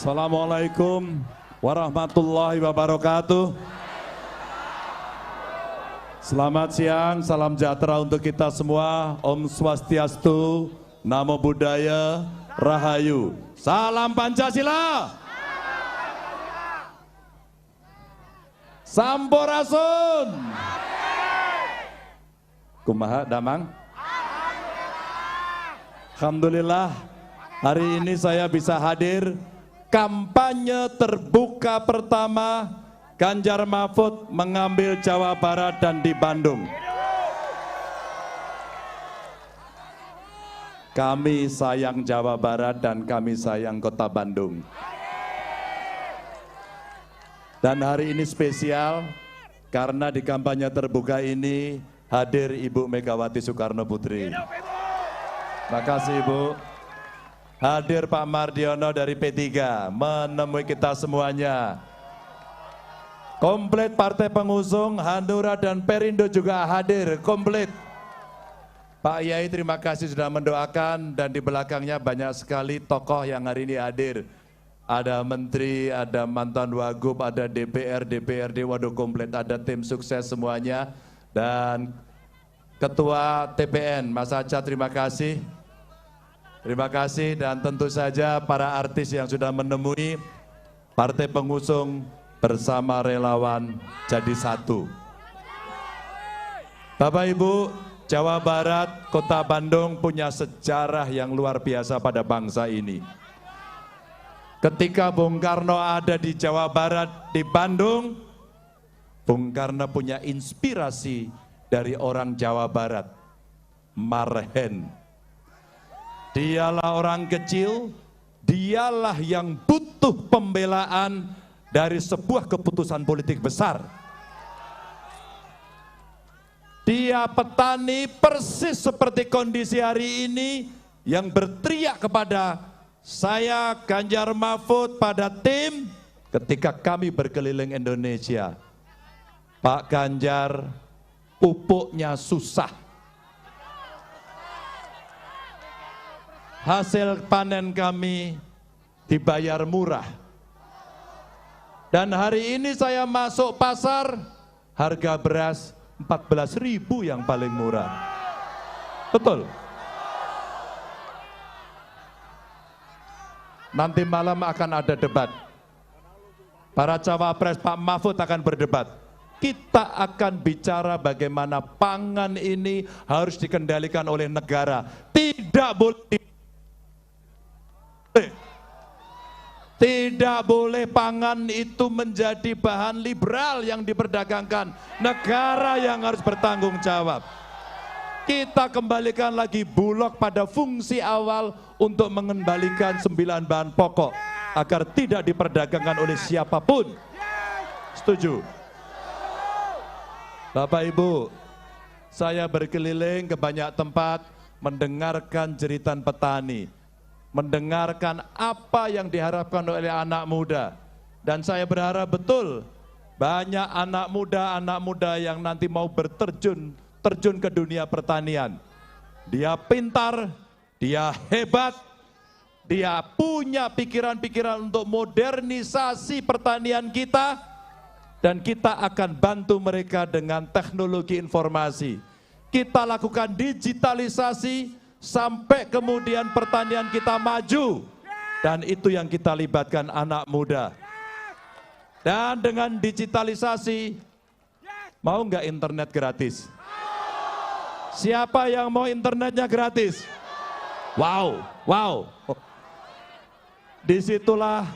Assalamualaikum warahmatullahi wabarakatuh. Selamat siang, salam sejahtera untuk kita semua. Om Swastiastu, Namo Buddhaya, Rahayu. Salam Pancasila. Sampurasun. Kumaha damang? Alhamdulillah, hari ini saya bisa hadir kampanye terbuka pertama Ganjar Mahfud mengambil Jawa Barat dan di Bandung. Kami sayang Jawa Barat dan kami sayang Kota Bandung. Dan hari ini spesial karena di kampanye terbuka ini hadir Ibu Megawati Soekarno Putri. Makasih Ibu. Hadir Pak Mardiono dari P3 menemui kita semuanya. Komplit partai pengusung, Hanura dan Perindo juga hadir komplit. Pak Yai terima kasih sudah mendoakan dan di belakangnya banyak sekali tokoh yang hari ini hadir. Ada menteri, ada mantan wagub, ada DPR, DPRD, waduh komplit, ada tim sukses semuanya. Dan Ketua TPN, Mas Aca terima kasih. Terima kasih dan tentu saja para artis yang sudah menemui partai pengusung bersama relawan jadi satu. Bapak Ibu, Jawa Barat, Kota Bandung punya sejarah yang luar biasa pada bangsa ini. Ketika Bung Karno ada di Jawa Barat, di Bandung, Bung Karno punya inspirasi dari orang Jawa Barat, Marhen. Dialah orang kecil, dialah yang butuh pembelaan dari sebuah keputusan politik besar. Dia petani persis seperti kondisi hari ini yang berteriak kepada saya Ganjar Mahfud pada tim ketika kami berkeliling Indonesia. Pak Ganjar, pupuknya susah. Hasil panen kami dibayar murah. Dan hari ini saya masuk pasar, harga beras 14.000 yang paling murah. Betul? Nanti malam akan ada debat. Para cawapres Pak Mahfud akan berdebat. Kita akan bicara bagaimana pangan ini harus dikendalikan oleh negara. Tidak boleh pangan itu menjadi bahan liberal yang diperdagangkan. Negara yang harus bertanggung jawab. Kita kembalikan lagi Bulog pada fungsi awal untuk mengembalikan 9 bahan pokok agar tidak diperdagangkan oleh siapapun. Setuju? Bapak Ibu, saya berkeliling ke banyak tempat mendengarkan jeritan petani, mendengarkan apa yang diharapkan oleh anak muda. Dan saya berharap betul banyak anak muda yang nanti mau terjun ke dunia pertanian. Dia pintar, dia hebat, dia punya pikiran-pikiran untuk modernisasi pertanian kita, dan kita akan bantu mereka dengan teknologi informasi. Kita lakukan digitalisasi sampai kemudian pertanian kita maju, dan itu yang kita libatkan anak muda. Dan dengan digitalisasi, mau nggak internet gratis? Siapa yang mau internetnya gratis? Wow, wow. Disitulah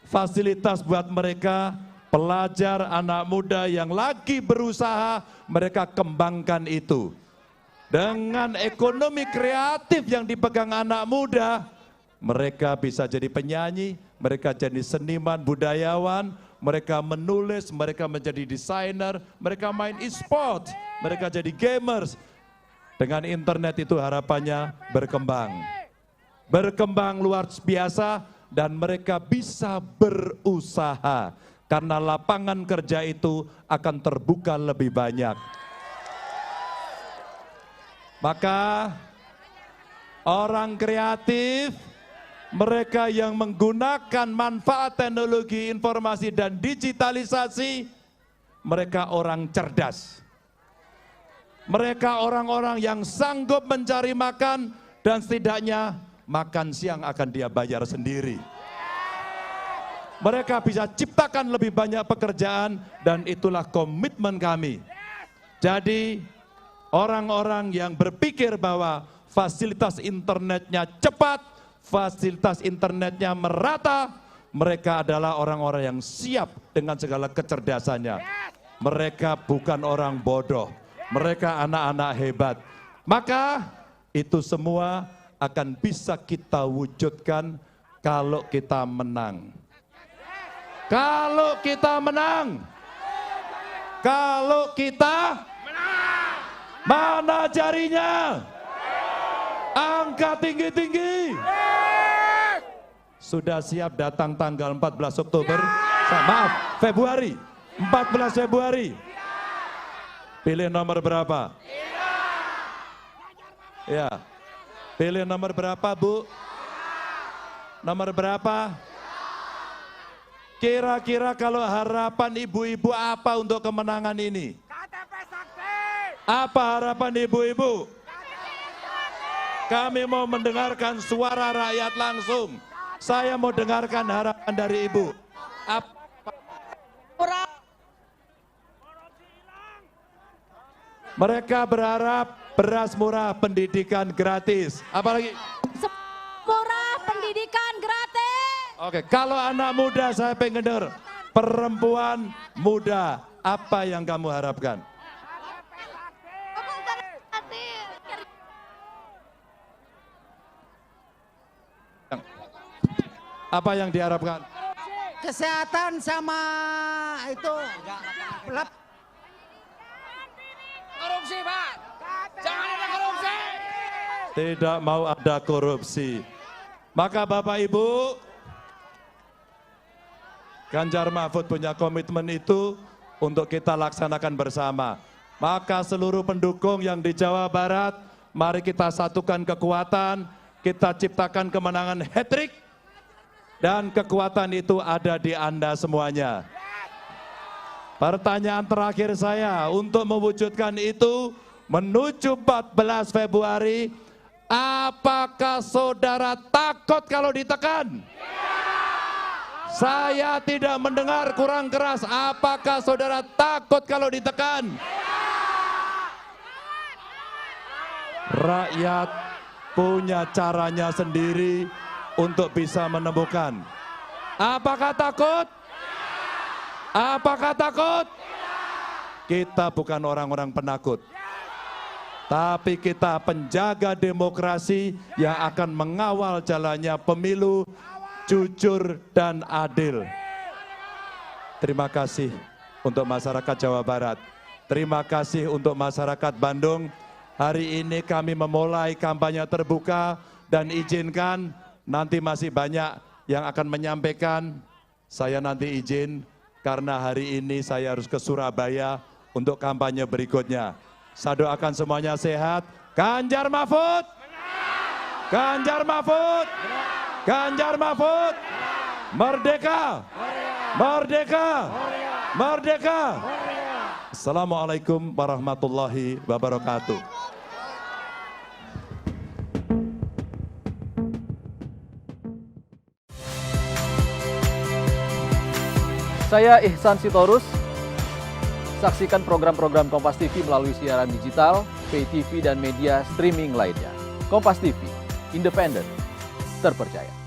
fasilitas buat mereka, pelajar, anak muda yang lagi berusaha, mereka kembangkan itu. Dengan ekonomi kreatif yang dipegang anak muda, mereka bisa jadi penyanyi, mereka jadi seniman, budayawan, mereka menulis, mereka menjadi desainer, mereka main e-sport, mereka jadi gamers. Dengan internet itu harapannya berkembang. Berkembang luar biasa dan mereka bisa berusaha. Karena lapangan kerja itu akan terbuka lebih banyak. Maka orang kreatif mereka yang menggunakan manfaat teknologi informasi dan digitalisasi, mereka orang cerdas. Mereka orang-orang yang sanggup mencari makan dan setidaknya makan siang akan dia bayar sendiri. Mereka bisa ciptakan lebih banyak pekerjaan dan itulah komitmen kami. Jadi orang-orang yang berpikir bahwa fasilitas internetnya cepat, fasilitas internetnya merata, mereka adalah orang-orang yang siap dengan segala kecerdasannya. Mereka bukan orang bodoh, mereka anak-anak hebat. Maka itu semua akan bisa kita wujudkan kalau kita menang. Kalau kita menang. Kalau kita menang. Mana jarinya? Angkat tinggi-tinggi. Sudah siap datang tanggal 14 Oktober? Maaf, Februari. 14 Februari. Pilih nomor berapa? Ya. Pilih nomor berapa, Bu? Nomor berapa? Kira-kira kalau harapan ibu-ibu apa untuk kemenangan ini? KTP Sakti. Apa harapan ibu-ibu? Kami mau mendengarkan suara rakyat langsung. Saya mau dengarkan harapan dari ibu. Mereka berharap beras murah, pendidikan gratis. Apalagi? Murah, pendidikan gratis. Oke, kalau anak muda saya pengen dengar, perempuan muda, apa yang kamu harapkan? Apa yang diharapkan? Kesehatan sama itu. Korupsi, Pak. Jangan ada korupsi. Tidak mau ada korupsi. Maka Bapak Ibu, Ganjar Mahfud punya komitmen itu untuk kita laksanakan bersama. Maka seluruh pendukung yang di Jawa Barat, mari kita satukan kekuatan, kita ciptakan kemenangan hat-trick, dan kekuatan itu ada di Anda semuanya. Pertanyaan terakhir saya untuk mewujudkan itu menuju 14 Februari, apakah saudara takut kalau ditekan? Saya tidak mendengar, kurang keras. Apakah saudara takut kalau ditekan? Rakyat punya caranya sendiri untuk bisa menemukan. Apakah takut? Apakah takut? Kita bukan orang-orang penakut. Tapi kita penjaga demokrasi yang akan mengawal jalannya pemilu jujur dan adil. Terima kasih untuk masyarakat Jawa Barat. Terima kasih untuk masyarakat Bandung. Hari ini kami memulai kampanye terbuka dan izinkan nanti masih banyak yang akan menyampaikan. Saya nanti izin karena hari ini saya harus ke Surabaya untuk kampanye berikutnya. Saya doakan semuanya sehat. Ganjar Mahfud! Ganjar Mahfud! Ganjar Mahfud, merdeka, merdeka, merdeka. Assalamualaikum warahmatullahi wabarakatuh. Saya Ihsan Sitorus. Saksikan program-program Kompas TV melalui siaran digital, pay TV, dan media streaming lainnya. Kompas TV, independen, terpercaya.